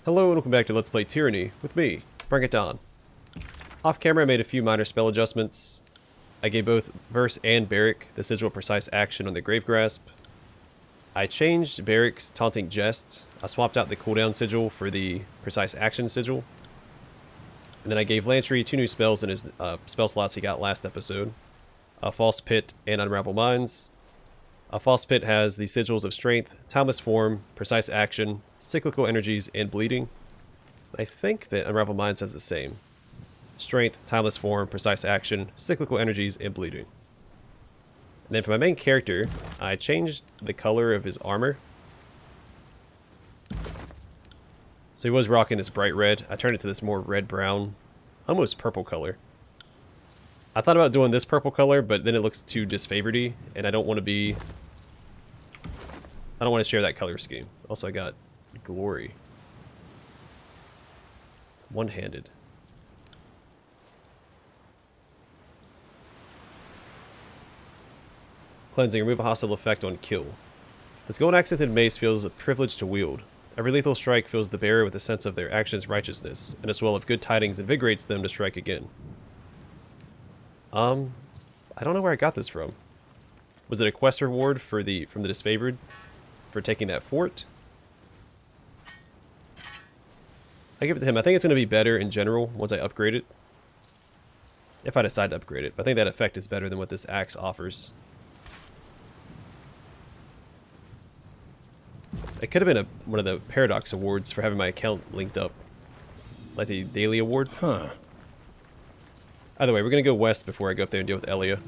Hello and welcome back to Let's Play Tyranny with me, Bring It On. Off camera I made a few minor spell adjustments. I gave both Verse and Barrick the sigil of precise action on the Grave Grasp. I changed Barrick's Taunting Jest. I swapped out the cooldown sigil for the precise action sigil. And then I gave Lantry 2 new spells in his spell slots he got last episode. A False Pit and Unravel Minds. A False Pit has the sigils of Strength, Timeless Form, Precise Action, Cyclical Energies, and Bleeding. I think that Unravel Minds has the same. Strength, Timeless Form, Precise Action, Cyclical Energies, and Bleeding. And then for my main character, I changed the color of his armor. So he was rocking this bright red. I turned it to this more red-brown, almost purple color. I thought about doing this purple color, but then it looks too disfavored-y, and I don't want to share that color scheme. Also, I got Glory. One-handed. Cleansing. Remove a hostile effect on kill. This gold accented mace feels a privilege to wield. Every lethal strike fills the bearer with a sense of their actions' righteousness, and a swell of good tidings invigorates them to strike again. I don't know where I got this from. Was it a quest reward from the disfavored for taking that fort? I give it to him. I think it's going to be better in general once I upgrade it. If I decide to upgrade it. But I think that effect is better than what this axe offers. It could have been one of the Paradox awards for having my account linked up. Like the daily award. Huh. Either way, we're going to go west before I go up there and deal with Elia.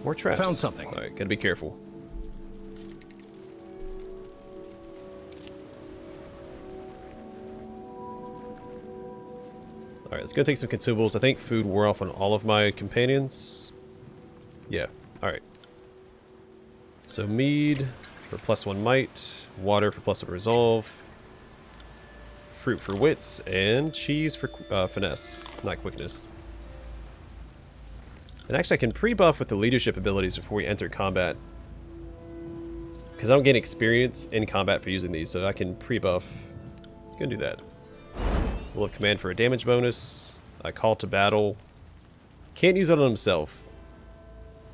More traps. Found something. Alright, gotta be careful. Alright, let's go take some consumables. I think food wore off on all of my companions. Yeah, alright. So mead for +1 might, water for +1 resolve, fruit for wits, and cheese for finesse, not quickness. And actually I can pre-buff with the leadership abilities before we enter combat. Because I don't gain experience in combat for using these, so I can pre-buff. Let's go do that. We'll have command for a damage bonus, a call to battle. Can't use it on himself.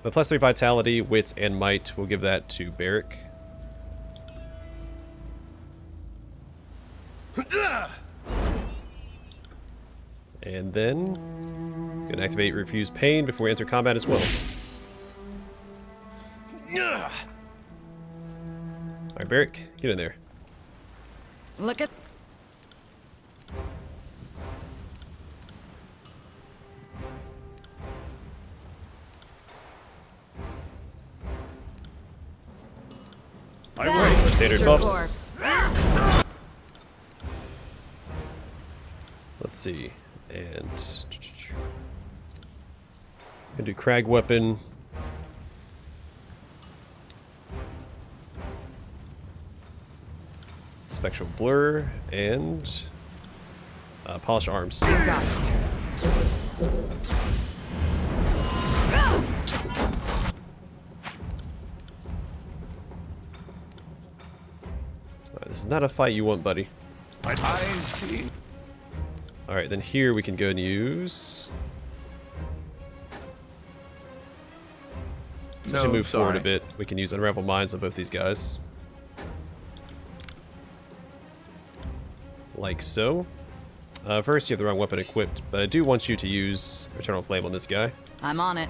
But +3 vitality, wits, and might, we'll give that to Barrick. And then gonna activate Refuse Pain before we enter combat as well. Alright, Barrick, get in there. Look at... Standard buffs. Let's see. And gonna do Crag Weapon. Spectral Blur and Polished Arms. Alright, this is not a fight you want, buddy. I see. Alright, then here we can go and use... No, to move forward sorry. a bit, we can use Unravel Minds on both these guys. Like so. First, you have the wrong weapon equipped, but I do want you to use Eternal Flame on this guy. I'm on it.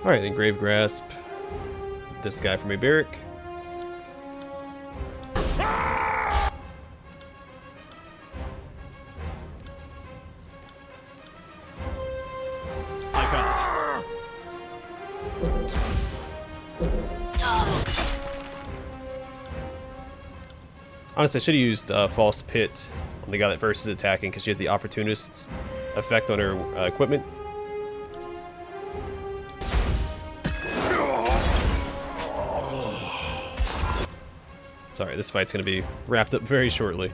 Alright, then Grave Grasp. This guy from a Barrick. I got it. Honestly, I should have used False Pit on the guy that Verse is attacking because she has the Opportunist effect on her equipment. Sorry, this fight's going to be wrapped up very shortly.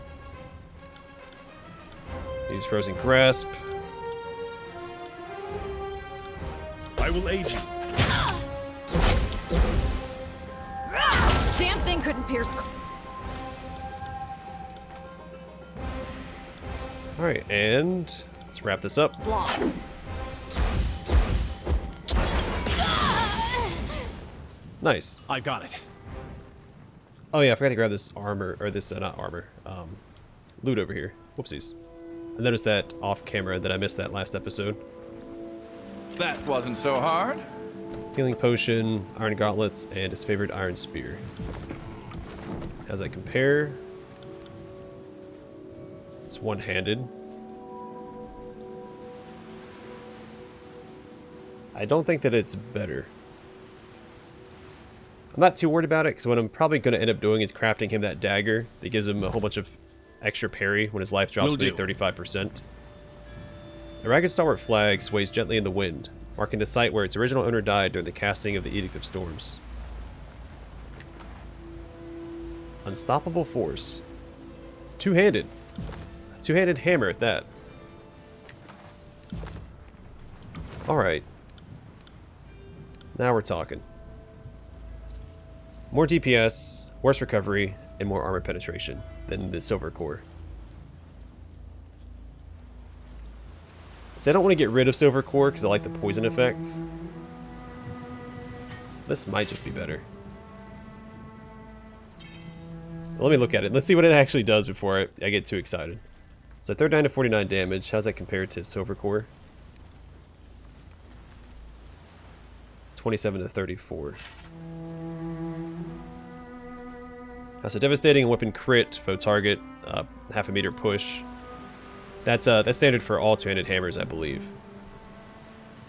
Use Frozen Grasp. I will aid you. Damn thing couldn't pierce. Alright, and let's wrap this up. Block. Nice. I got it. Oh yeah, I forgot to grab this armor, or this, not armor, loot over here. Whoopsies. I noticed that off camera that I missed that last episode. That wasn't so hard. Healing potion, iron gauntlets, and his favorite iron spear. As I compare, it's one-handed. I don't think that it's better. I'm not too worried about it, because what I'm probably going to end up doing is crafting him that dagger that gives him a whole bunch of extra parry when his life drops to 35%. The ragged Stalwart flag sways gently in the wind, marking the site where its original owner died during the casting of the Edict of Storms. Unstoppable force. Two-handed. Two-handed hammer at that. Alright. Now we're talking. More DPS, worse recovery, and more armor penetration than the silver core. So I don't want to get rid of silver core because I like the poison effect. This might just be better. Well, let me look at it. Let's see what it actually does before I get too excited. So 39 to 49 damage. How's that compared to silver core? 27 to 34. So devastating weapon crit, foe target, half a meter push. That's standard for all two-handed hammers, I believe.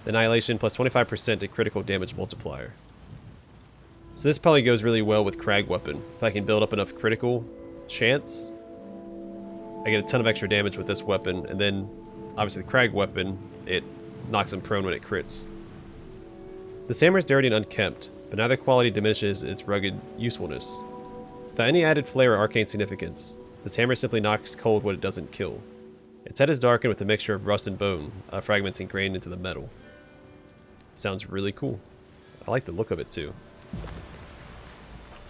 Annihilation plus 25% to critical damage multiplier. So this probably goes really well with Crag weapon. If I can build up enough critical chance, I get a ton of extra damage with this weapon, and then obviously the Crag weapon, it knocks him prone when it crits. This hammer is dirty and unkempt, but neither quality diminishes its rugged usefulness. Without any added flair or arcane significance, this hammer simply knocks cold what it doesn't kill. Its head is darkened with a mixture of rust and bone, fragments ingrained into the metal. Sounds really cool. I like the look of it too.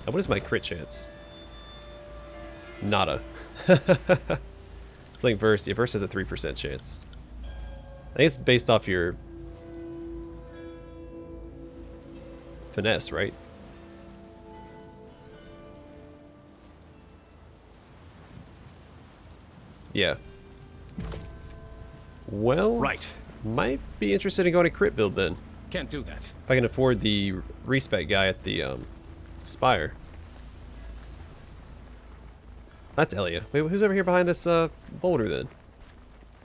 What is my crit chance? Nada. It's like verse. Yeah, verse has a 3% chance. I think it's based off your finesse, right? Yeah. Well, Right. might be interested in going to crit build then. Can't do that. If I can afford the respec guy at the Spire. That's Elia. Wait, who's over here behind this boulder then?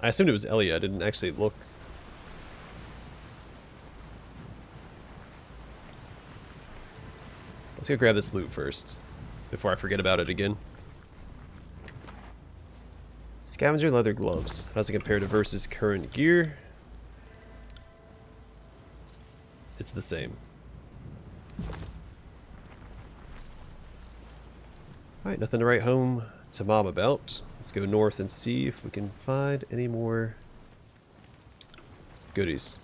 I assumed it was Elia. I didn't actually look. Let's go grab this loot first before I forget about it again. Scavenger leather gloves. How does it compare to versus current gear? It's the same. Alright, nothing to write home to Mom about. Let's go north and see if we can find any more goodies.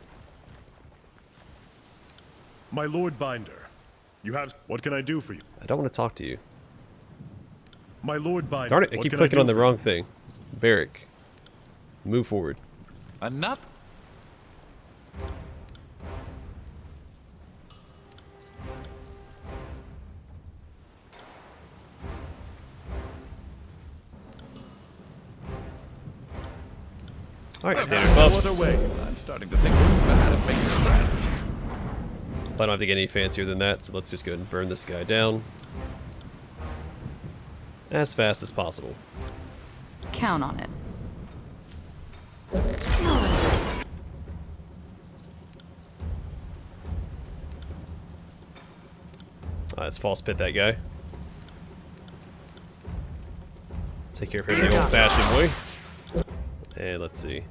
My Lord Binder, you have... What can I do for you? I don't want to talk to you. My Lord Binder, Darn it, I what keep can clicking do on the for wrong thing. Barrack. Move forward. Enough. Alright, standard you? No buffs. other way. I'm starting to think about how to make friends. I don't have to get any fancier than that, so let's just go ahead and burn this guy down as fast as possible. Count on it. Let's false pit that guy. Take care of him the old-fashioned way. And let's see.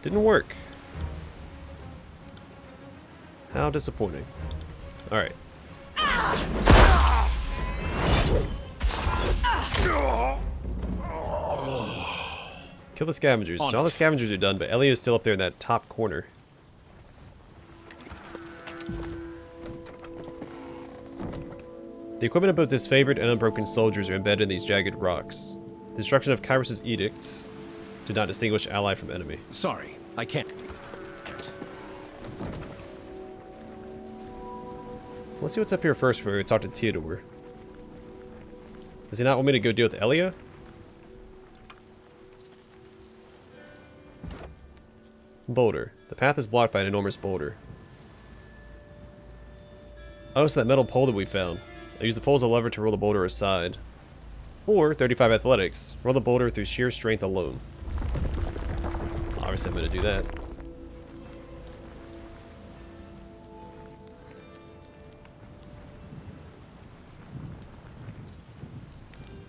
Didn't work. How disappointing. Alright. Kill the scavengers. So all the scavengers are done, but Ellie is still up there in that top corner. The equipment of both disfavored and unbroken soldiers are embedded in these jagged rocks. The destruction of Kyros' edict did not distinguish ally from enemy. Sorry, I can't. Let's see what's up here first before we talk to Theodore. Does he not want me to go deal with Elia? Boulder. The path is blocked by an enormous boulder. Oh, so that metal pole that we found. I use the pole as a lever to roll the boulder aside. Or 35 athletics. Roll the boulder through sheer strength alone. Obviously I'm going to do that.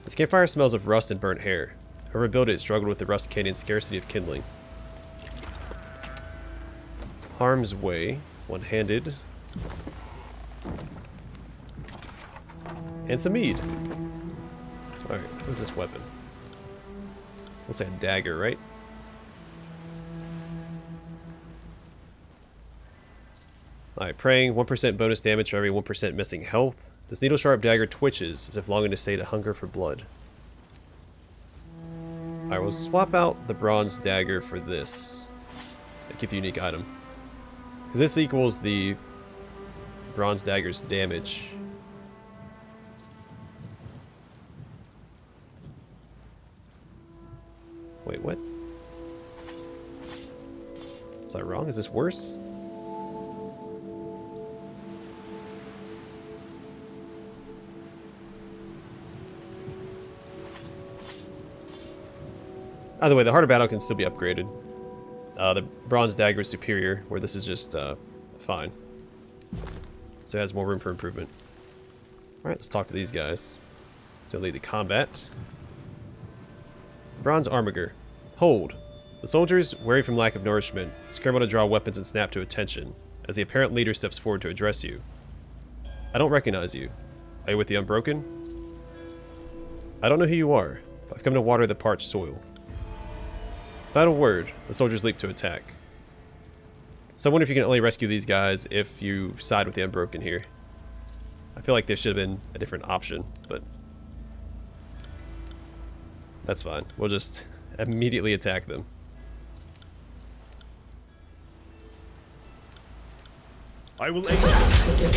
This campfire smells of rust and burnt hair. Whoever built it struggled with the Rust Canyon's scarcity of kindling. Harm's way. One-handed. And some mead. Alright, what's this weapon? Looks like a dagger, right? Alright, praying. 1% bonus damage for every 1% missing health. This needle-sharp dagger twitches, as if longing to sate a hunger for blood. Alright, we'll swap out the bronze dagger for this. Give you a unique item. Because this equals the bronze dagger's damage. Wait, what? Was I wrong? Is this worse? Either way, the Heart of Battle can still be upgraded. The bronze dagger is superior, where this is just fine. So it has more room for improvement. Alright, let's talk to these guys. So lead the combat. Bronze armiger. Hold. The soldiers, weary from lack of nourishment, scramble to draw weapons and snap to attention, as the apparent leader steps forward to address you. I don't recognize you. Are you with the Unbroken? I don't know who you are, but I've come to water the parched soil. Without a word, the soldiers leap to attack. So I wonder if you can only rescue these guys if you side with the Unbroken here. I feel like there should have been a different option, but that's fine. We'll just immediately attack them. I will aid you.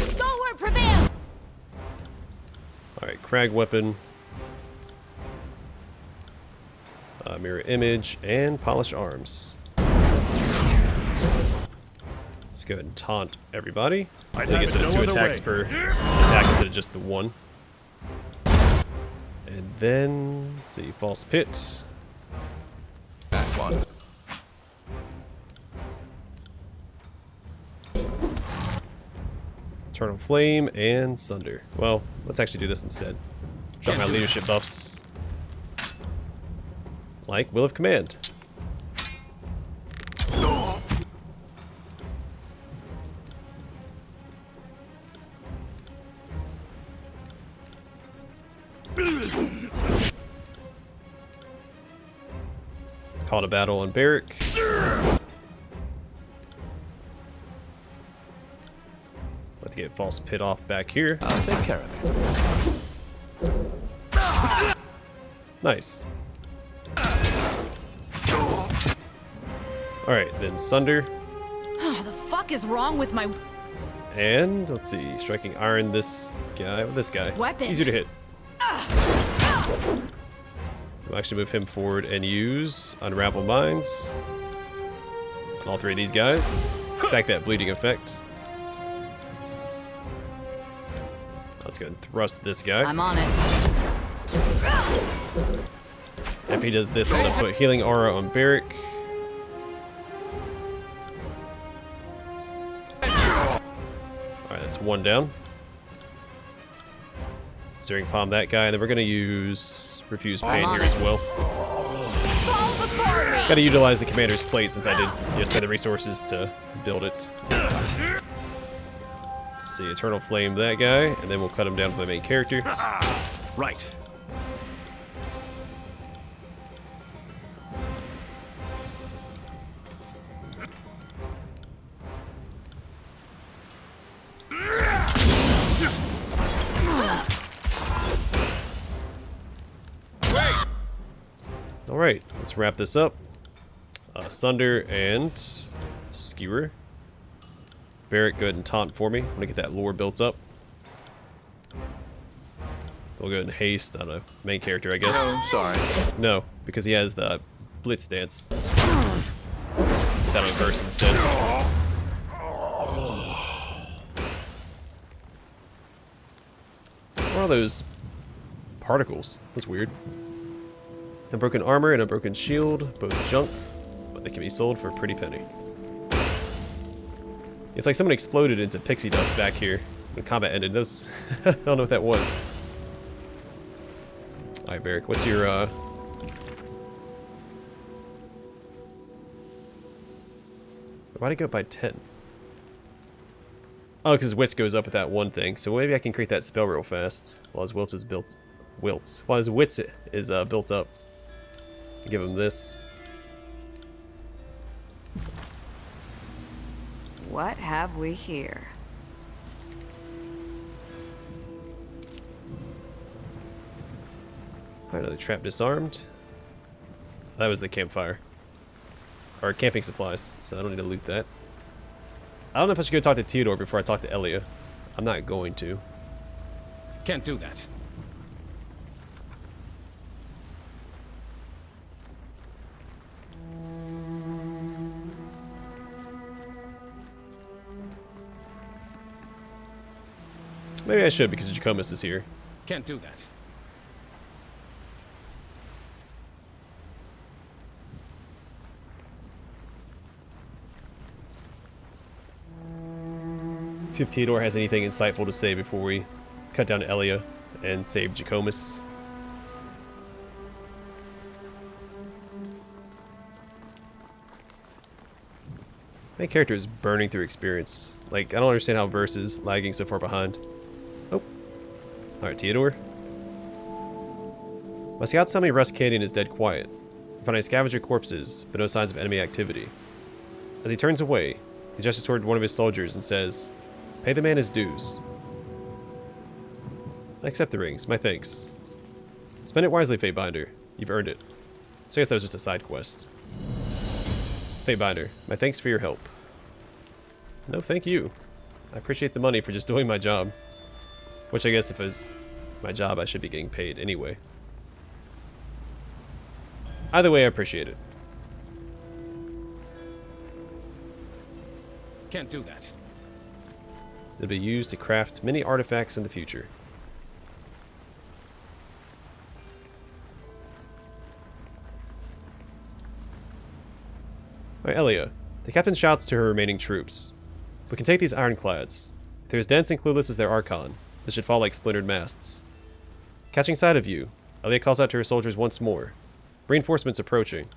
Stalwart prevail! Alright, crag weapon. Mirror image and polished arms. Let's go ahead and taunt everybody. So he gets those 2 attacks per attack instead of just the 1. And then, let's see, false pit. That one. Eternal flame and sunder. Well, let's actually do this instead. Drop my leadership buffs. Like Will of Command. Call to battle on Barrack. Let's get false pit off back here. I'll take care of it. Nice. Alright, then Sunder. Oh, the fuck is wrong with my And, let's see, striking iron this guy. This guy. Weapon. Easier to hit. We'll actually move him forward and use Unravel Minds. All 3 of these guys. Stack that bleeding effect. Let's go and thrust this guy. I'm on it. If he does this, I'm going to put Healing Aura on Barrack. Alright, that's 1 down. Searing Palm that guy, and then we're going to use Refuse Pain here as well. Fall before me! Gotta utilize the commander's plate since I did just spend the resources to build it. Let's see, Eternal Flame that guy, and then we'll cut him down to the main character. Right. Let's wrap this up. Sunder and Skewer. Barrett, go ahead and taunt for me. I'm gonna get that lore built up. We'll go ahead and haste on a main character, I guess. Oh, sorry. No, because he has the blitz stance. That on verse instead. What are those particles? That's weird. Unbroken armor and unbroken shield, both junk, but they can be sold for a pretty penny. It's like someone exploded into pixie dust back here when combat ended. Those, I don't know what that was. Alright, Barrick, what's your, why'd it go up by 10? Oh, because wits goes up with that one thing. So maybe I can create that spell real fast while his wilts is built. While his wits is built up. Give him this. What have we here? Alright, another trap disarmed. That was the campfire. Or camping supplies, so I don't need to loot that. I don't know if I should go talk to Theodore before I talk to Elia. I'm not going to. Can't do that. Maybe I should because Jacobus is here. Can't do that. See if Theodore has anything insightful to say before we cut down to Elia and save Jacobus. My character is burning through experience. Like, I don't understand how Verse is lagging so far behind. Oh. Alright, Theodore. My scouts tell me Rust Canyon is dead quiet, finding scavenger corpses, but no signs of enemy activity. As he turns away, he gestures toward one of his soldiers and says, "Pay the man his dues." I accept the rings. My thanks. Spend it wisely, Fatebinder. You've earned it. So I guess that was just a side quest. Fatebinder, my thanks for your help. No, thank you. I appreciate the money for just doing my job. Which I guess if it was my job, I should be getting paid anyway. Either way, I appreciate it. Can't do that. It'll be used to craft many artifacts in the future. Alright, Elia. The captain shouts to her remaining troops. We can take these ironclads. If they're as dense and clueless as their Archon, they should fall like splintered masts. Catching sight of you, Elia calls out to her soldiers once more. Reinforcements approaching.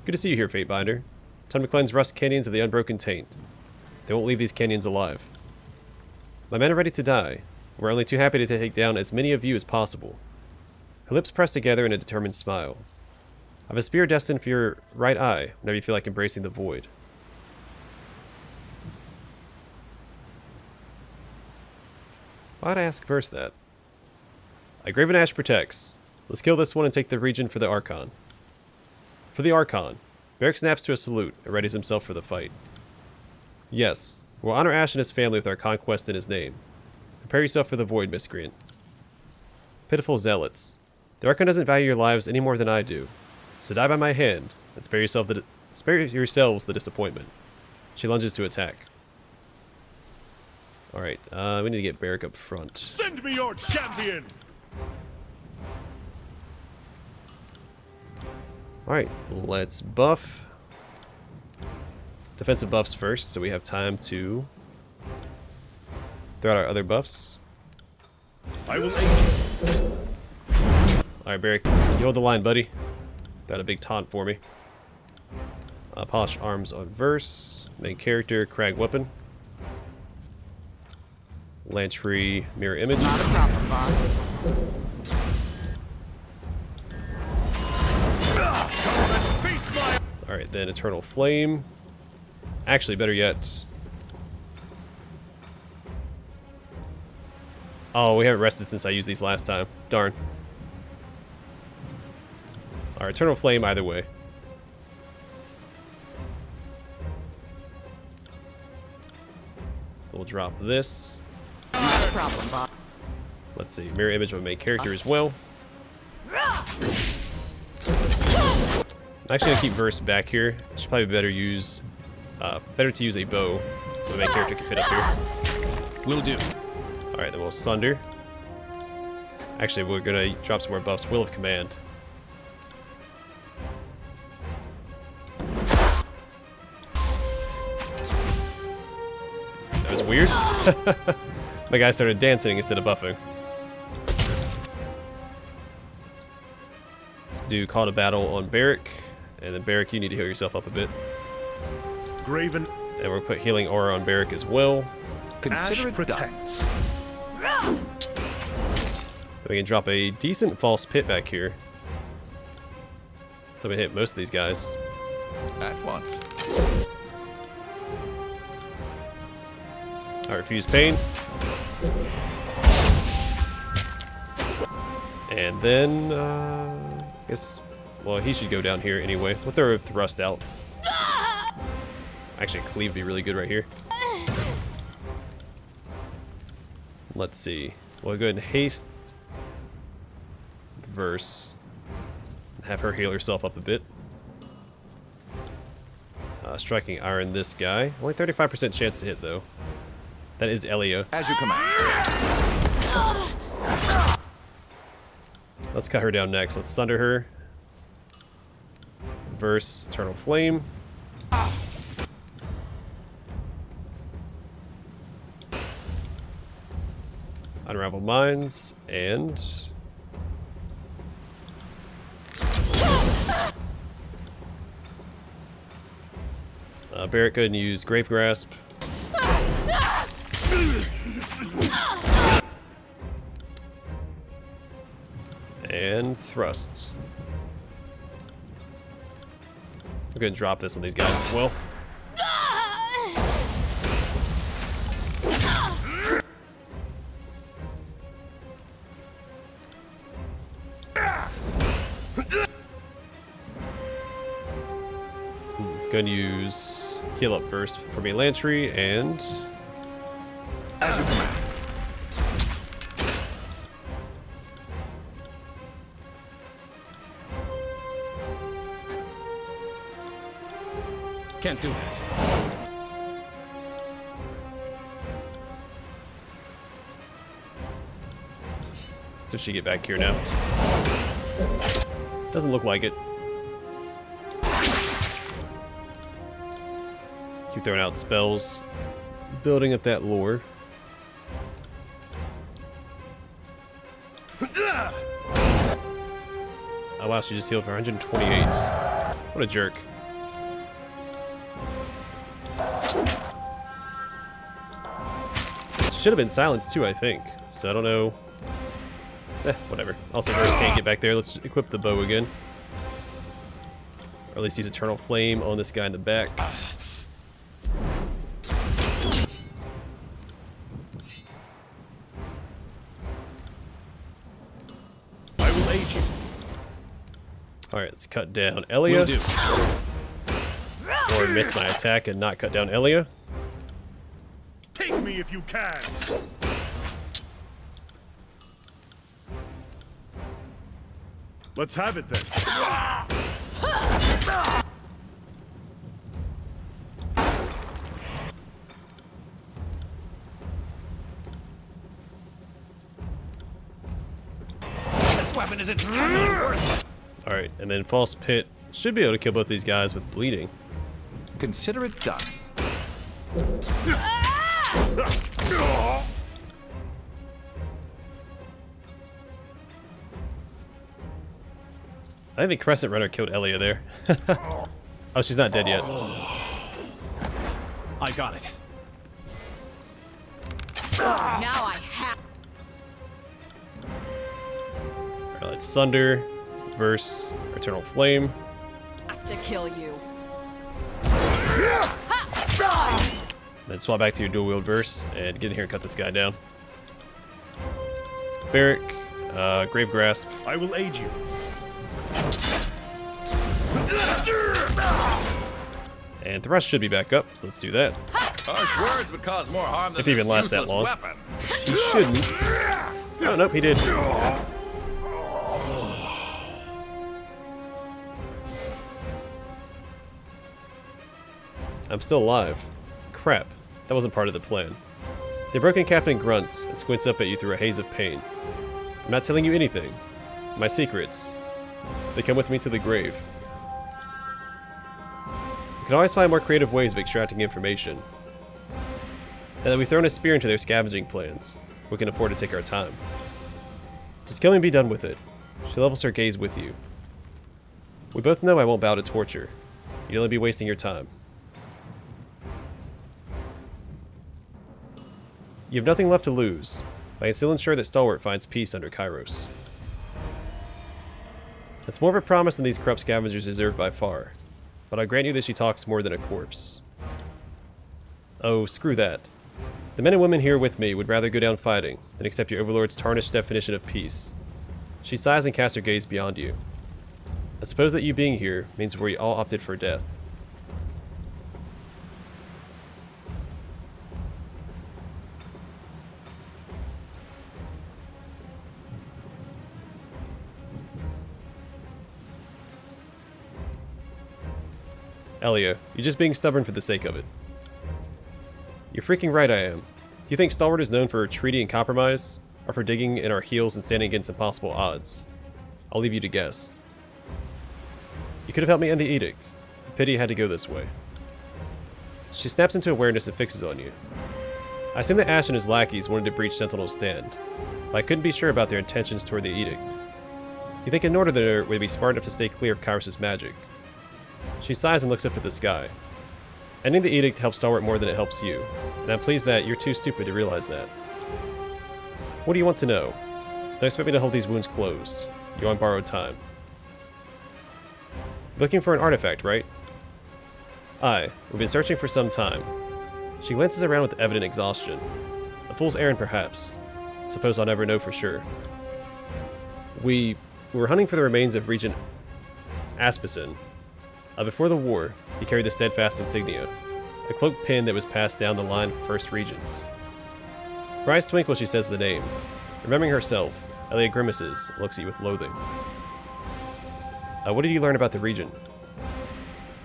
Good to see you here, Fatebinder. Time to cleanse Rust Canyons of the Unbroken taint. They won't leave these canyons alive. My men are ready to die. We're only too happy to take down as many of you as possible. Her lips press together in a determined smile. I have a spear destined for your right eye whenever you feel like embracing the void. Why'd I ask Verse that? A Graven Ash protects. Let's kill this one and take the region for the Archon. For the Archon. Beric snaps to a salute and readies himself for the fight. Yes, we'll honor Ash and his family with our conquest in his name. Prepare yourself for the void, miscreant. Pitiful zealots. The Archon doesn't value your lives any more than I do. So die by my hand, and spare yourselves the disappointment. She lunges to attack. Alright, we need to get Beric up front. Send me your champion! Alright, let's buff. Defensive buffs first, so we have time to throw out our other buffs. I will aid you. Alright, Beric, you hold the line, buddy. Got a big taunt for me. Polished arms on Verse. Main character, Crag weapon. Lantry, mirror image. Not a problem, boss. Alright, then Eternal Flame. Actually, better yet. Oh, we haven't rested since I used these last time. Darn. Our Eternal Flame either way. We'll drop this. Not a problem, boss. Let's see, mirror image of a main character as well. I'm actually gonna keep Verse back here. It should probably better to use a bow, so the main character can fit up here. Will do. All right, then we'll Sunder. Actually, we're gonna drop some more buffs. Will of Command. That was weird. My guy started dancing instead of buffing. Let's do Call to Battle on Barrick. And then Barrick, you need to heal yourself up a bit. Graven And we'll put Healing Aura on Barrick as well. Consider Ash it done. protects. We can drop a decent False Pit back here. So we hit most of these guys. At once. Alright, Refuse Pain. And then, I guess, well, he should go down here anyway. We'll throw a Thrust out. Actually, Cleave would be really good right here. Let's see. We'll go ahead and haste Verse. Have her heal herself up a bit. Striking Iron this guy. Only 35% chance to hit, though. That is Elia. As you command. Let's cut her down next. Let's Thunder her. Verse Eternal Flame. Unravel Minds, and... Barrett, go ahead and use Grave Grasp. And Thrust. We're going to drop this on these guys as well. Going to use Heal Up first for me, Lantry, and... As you command. Can't do that. So she get back here now. Doesn't look like it. Keep throwing out spells, building up that lore. Oh wow, she just healed for 128. What a jerk. Should have been silenced too, I think. So I don't know. Whatever. Also, Verse can't get back there. Let's equip the bow again. Or at least use Eternal Flame on this guy in the back. I will aid you. Alright, let's cut down Elia. Will do. Or miss my attack and not cut down Elia. Take me if you can. Let's have it then. This weapon isn't entirely worth it. Alright, and then False Pit should be able to kill both these guys with bleeding. Consider it done. I think the Crescent Runner killed Elia there. Oh, she's not dead yet. I got it. Now I have. Alright, let's Sunder, Verse, Eternal Flame. To kill you. Then swap back to your dual wield Verse and get in here and cut this guy down. Barrick, Grave Grasp. I will aid you. And thrust should be back up, so let's do that. Harsh words would cause more harm than If he even this lasts that useless long. weapon. He shouldn't. Oh, nope, he did. I'm still alive. Crap, that wasn't part of the plan. The broken captain grunts and squints up at you through a haze of pain. I'm not telling you anything. My secrets. They come with me to the grave. We can always find more creative ways of extracting information. Now that we've thrown a spear into their scavenging plans, we can afford to take our time. Just kill me and be done with it. She levels her gaze with you. We both know I won't bow to torture. You'd only be wasting your time. You have nothing left to lose, but I can still ensure that Stalwart finds peace under Kyros. That's more of a promise than these corrupt scavengers deserve by far, but I grant you that she talks more than a corpse. Oh, screw that. The men and women here with me would rather go down fighting than accept your overlord's tarnished definition of peace. She sighs and casts her gaze beyond you. I suppose that you being here means we all opted for death. Elia, you're just being stubborn for the sake of it. You're freaking right I am. Do you think Stalwart is known for treaty and compromise? Or for digging in our heels and standing against impossible odds? I'll leave you to guess. You could have helped me end the edict. Pity it had to go this way. She snaps into awareness and fixes on you. I assume that Ash and his lackeys wanted to breach Sentinel's stand, but I couldn't be sure about their intentions toward the edict. You think a Northerner would be smart enough to stay clear of Kyros' magic? She sighs and looks up at the sky. Ending the edict helps Stalwart more than it helps you, and I'm pleased that you're too stupid to realize that. What do you want to know? Don't expect me to hold these wounds closed. You're on borrowed time. Looking for an artifact, right? Aye, we've been searching for some time. She glances around with evident exhaustion. A fool's errand, perhaps. Suppose I'll never know for sure. We were hunting for the remains of Regent Aspison. Before the war, he carried the steadfast insignia, a cloak pin that was passed down the line for First Regents. Her eyes twinkle as she says the name. Remembering herself, Elia grimaces and looks at you with loathing. What did you learn about the Regent?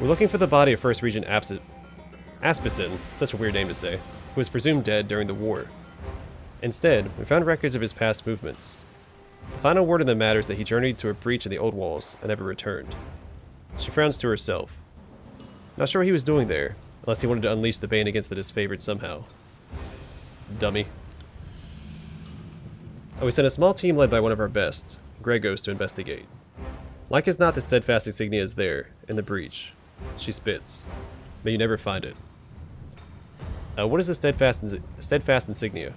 We're looking for the body of First Regent Aspison, such a weird name to say, who was presumed dead during the war. Instead, we found records of his past movements. The final word in the matter is that he journeyed to a breach in the old walls and never returned. She frowns to herself. Not sure what he was doing there, unless he wanted to unleash the bane against the disfavored somehow. Dummy. We sent a small team led by one of our best, Gregos, to investigate. Like as not, the steadfast insignia is there, in the breach. She spits. But you never find it. What is the steadfast insignia?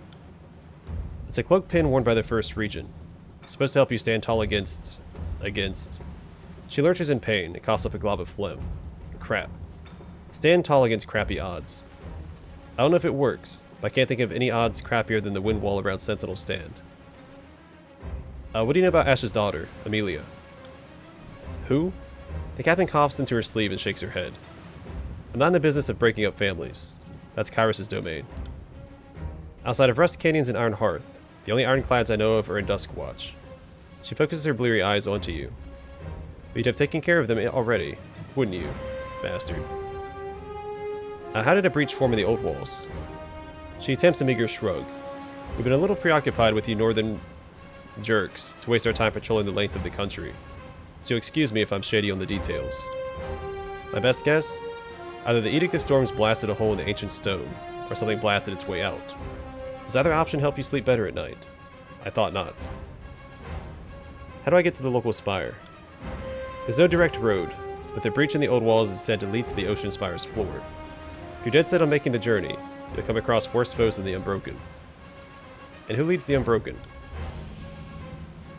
It's a cloak pin worn by the First Regent. It's supposed to help you stand tall against... She lurches in pain and coughs up a glob of phlegm. Crap. Stand tall against crappy odds. I don't know if it works, but I can't think of any odds crappier than the wind wall around Sentinel Stand. What do you know about Ash's daughter, Amelia? Who? The captain coughs into her sleeve and shakes her head. I'm not in the business of breaking up families. That's Kyros' domain. Outside of Rust Canyons and Iron Hearth, the only ironclads I know of are in Duskwatch. She focuses her bleary eyes onto you. But you'd have taken care of them already, wouldn't you, bastard? How did a breach form in the old walls? She attempts a meager shrug. We've been a little preoccupied with you northern jerks to waste our time patrolling the length of the country, so excuse me if I'm shady on the details. My best guess? Either the Edict of Storms blasted a hole in the ancient stone, or something blasted its way out. Does either option help you sleep better at night? I thought not. How do I get to the local spire? There's no direct road, but the breach in the old walls is said to lead to the ocean spire's floor. If you're dead set on making the journey, you'll come across worse foes than the Unbroken. And who leads the Unbroken?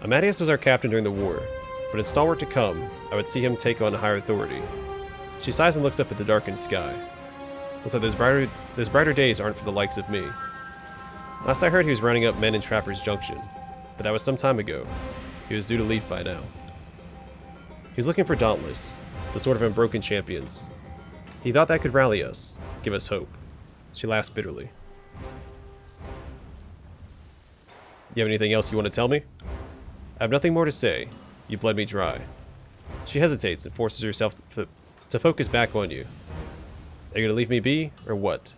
Amadeus was our captain during the war, but in Stalwart to come, I would see him take on a higher authority. She sighs and looks up at the darkened sky. Looks like those brighter days aren't for the likes of me. Last I heard he was rounding up men in Trapper's Junction, but that was some time ago. He was due to leave by now. He was looking for Dauntless, the sort of Unbroken champions. He thought that could rally us, give us hope. She laughs bitterly. You have anything else you want to tell me? I have nothing more to say. You bled me dry. She hesitates and forces herself to focus back on you. Are you going to leave me be, or what?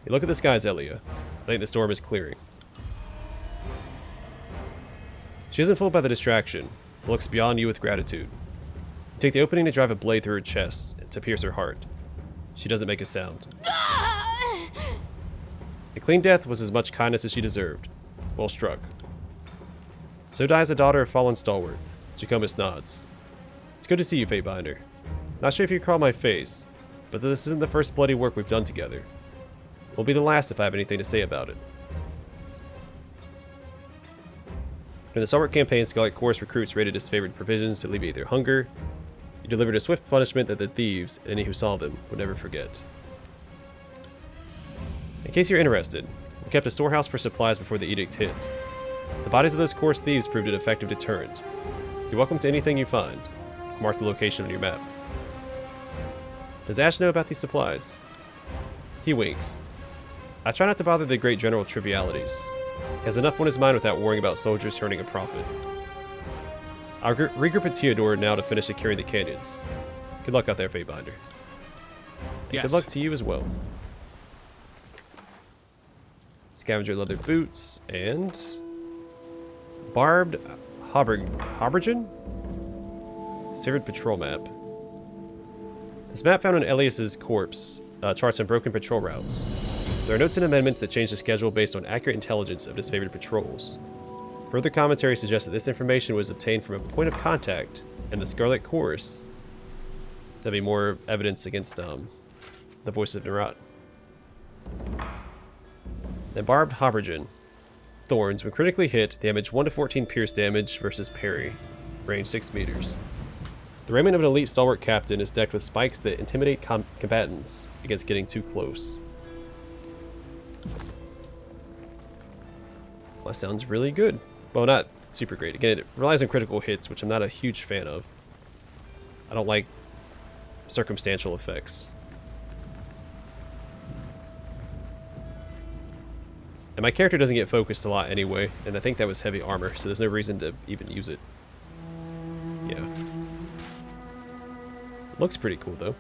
You look at the skies, Elia. I think the storm is clearing. She isn't fooled by the distraction, but looks beyond you with gratitude. You take the opening to drive a blade through her chest, to pierce her heart. She doesn't make a sound. A clean death was as much kindness as she deserved. Well struck. So dies a daughter of fallen Stalwart. Jacobus nods. It's good to see you, Fatebinder. Not sure if you recall my face, but this isn't the first bloody work we've done together. It will be the last if I have anything to say about it. In the Stalwart campaign, Scarlet Chorus recruits raided his favorite provisions to alleviate their hunger. He delivered a swift punishment that the thieves, and any who saw them, would never forget. In case you're interested, we kept a storehouse for supplies before the edict hit. The bodies of those coarse thieves proved an effective deterrent. You're welcome to anything you find. Mark the location on your map. Does Ash know about these supplies? He winks. I try not to bother the great general trivialities. He has enough on his mind without worrying about soldiers turning a profit. I'll regroup at Theodore now to finish securing the canyons. Good luck out there, Fatebinder. Yes. Good luck to you as well. Scavenger leather boots and barbed habergeon? Favorite patrol map. This map found on Elias's corpse charts unbroken patrol routes. There are notes and amendments that change the schedule based on accurate intelligence of disfavored patrols. Further commentary suggests that this information was obtained from a point of contact in the Scarlet Chorus. To be more evidence against the voice of Nerat. Then barbed habergeon. Thorns, when critically hit, damage 1 to 14 pierce damage versus parry. Range 6 meters. The raiment of an elite Stalwart captain is decked with spikes that intimidate combatants against getting too close. Well, that sounds really good. Well, not super great. Again, it relies on critical hits, which I'm not a huge fan of. I don't like circumstantial effects. And my character doesn't get focused a lot anyway, and I think that was heavy armor, so there's no reason to even use it. Yeah. Looks pretty cool, though.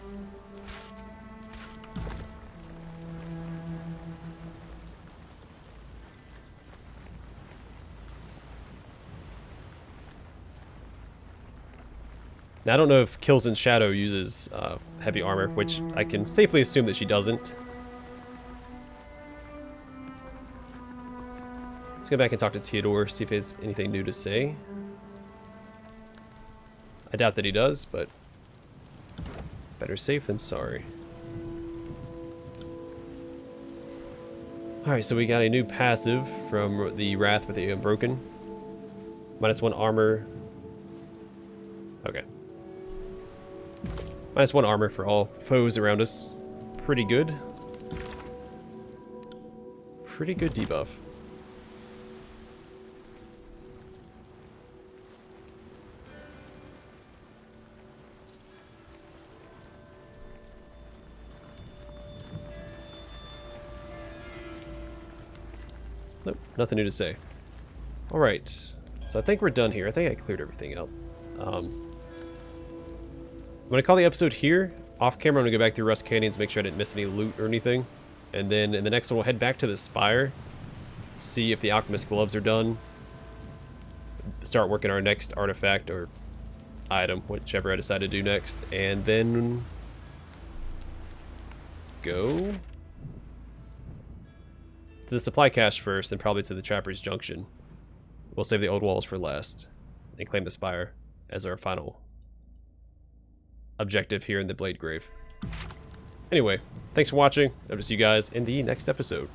Now, I don't know if Kills in Shadow uses heavy armor, which I can safely assume that she doesn't. Let's go back and talk to Theodore, see if he has anything new to say. I doubt that he does, but better safe than sorry. Alright, so we got a new passive from the Wrath with the Unbroken. -1 armor. Okay. -1 armor for all foes around us. Pretty good. Pretty good debuff. Nope, nothing new to say. Alright, so I think we're done here. I think I cleared everything out. I'm going to call the episode here. Off camera, I'm going to go back through Rust Canyons, make sure I didn't miss any loot or anything. And then in the next one, we'll head back to the Spire, see if the Alchemist Gloves are done, start working our next artifact or item, whichever I decide to do next, and then go to the supply cache first, and probably to the Trapper's Junction. We'll save the old walls for last, and claim the Spire as our final objective here in the Blade Grave. Anyway, thanks for watching. Hope to see you guys in the next episode.